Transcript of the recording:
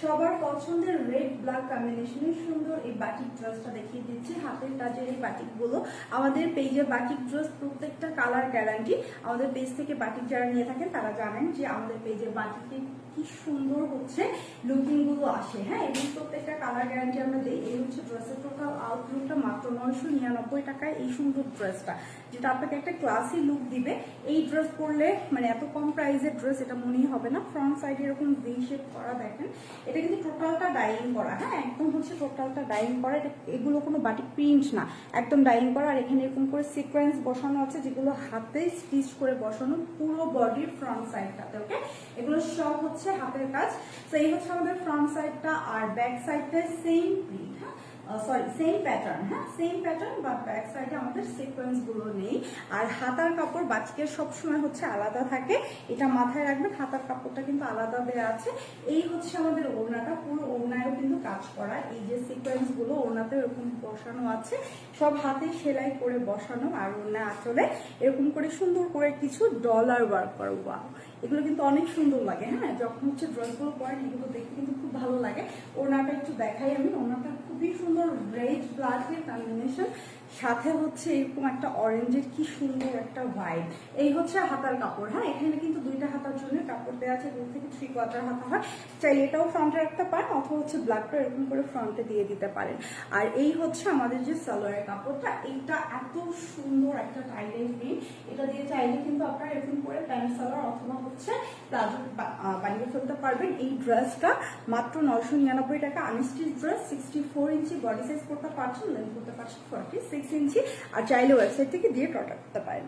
সবার পছন্দের red black কম্বিনেশনের সুন্দর এই বাটিক ড্রেসটা দেখিয়ে দিচ্ছি। হাতের কাজের এই বাটিকগুলো আমাদের পেজে বাটিক ড্রেস প্রত্যেকটা কালার গ্যারান্টি। আমাদের পেজ থেকে বাটিক যারা নিয়ে থাকেন তারা জানেন যে আমাদের পেজে বাটিকে কি সুন্দর হচ্ছে লুকিং গুলো আসে। হ্যাঁ, এবং প্রত্যেকটা কালার গ্যারান্টি আমরা দিই। এই হচ্ছে ড্রেসের টোটাল আউটলুকটা, মাত্র 999 টাকায় এই সুন্দর ড্রেসটা, যেটা আপনাকে একটা ক্লাসি লুক দিবে। এই ড্রেস পরলে মানে এত কম প্রাইসের ড্রেস এটা মনেই হবে না। ফ্রন্ট সাইডে এরকম ভি শেপ করা, দেখেন এটা কিন্তু টোটালটা ডাইং করা। হ্যাঁ, একদম হচ্ছে টোটালটা ডাইং করা। এটা এগুলো কোনো বাটিক প্রিন্ট না, একদম ডাইং করা। আর এখানে এরকম করে সিকোয়েন্স বসানো আছে, যেগুলো হাতে স্টিচ করে বসানো পুরো বডির ফ্রন্ট সাইডটাতে। ওকে, এগুলো সব হচ্ছে হাতের কাজ। তো এই হচ্ছে আমাদের ফ্রন্ট সাইডটা, আর ব্যাক সাইডটা সেম প্রিন্ট। হ্যাঁ, সরি সেম প্যাটার্ন। হ্যাঁ, সেম প্যাটার্ন, বাট ব্যাক সাইডে আমাদের সিকোয়েন্স গুলো নেই। আর হাতার কাপড় বাটিকের সবসময় হচ্ছে আলাদা থাকে, এটা মাথায় রাখবেন। হাতার কাপড়টা কিন্তু আলাদা দেওয়া আছে। এই হচ্ছে আমাদের ওড়নাটা, পুরো ওড়নায়ও কিন্তু কাজ করা। এই যে সিকোয়েন্স গুলো ওড়নাতে এরকম বসানো আছে, সব হাতে সেলাই করে বসানো। আর ওড়না আঁচলে এরকম করে সুন্দর করে কিছু ডলার ওয়ার্ক করা। ওয়াও, এগুলো কিন্তু অনেক সুন্দর লাগে। হ্যাঁ, যখন হচ্ছে ড্রেসগুলো পরেন এগুলো দেখতে কিন্তু খুব ভালো লাগে। ওড়নাটা একটু দেখাই আমি। ওড়নাটা খুবই সুন্দর, রেড ব্ল্যাকের কম্বিনেশন, সাথে হচ্ছে এরকম একটা অরেঞ্জের কি সুন্দর একটা হোয়াইট। এই হচ্ছে হাতার কাপড়। হ্যাঁ, এখানে কিন্তু দুইটা হাতার জন্য কাপড় দেওয়া আছে, 2 থেকে 3/4 হাতা হয়। চাইলে এটাও ফ্রন্টে রাখতে পারেন, অথবা হচ্ছে ব্ল্যাকটা এরকম করে ফ্রন্টে দিয়ে দিতে পারেন। আর এই হচ্ছে আমাদের যে সালোয়ারের কাপড়টা, এইটা এত সুন্দর একটা টাইডাই প্রিন্ট। এটা দিয়ে চাইলে কিন্তু আপনারা এরকম করে প্যান্ট সালোয়ার অথবা হচ্ছে প্লাজো বানিয়ে ফেলতে পারবেন। এই ড্রেসটা মাত্র 999 টাকা। আনস্টিচ ড্রেস, 64 ইঞ্চি বডি সাইজ করতে পারছেন, লেন্থ করতে পারছেন 46 ইঞ্চি। আর চাইলে ওয়েবসাইট থেকে দিয়ে অর্ডার করতে পারেন।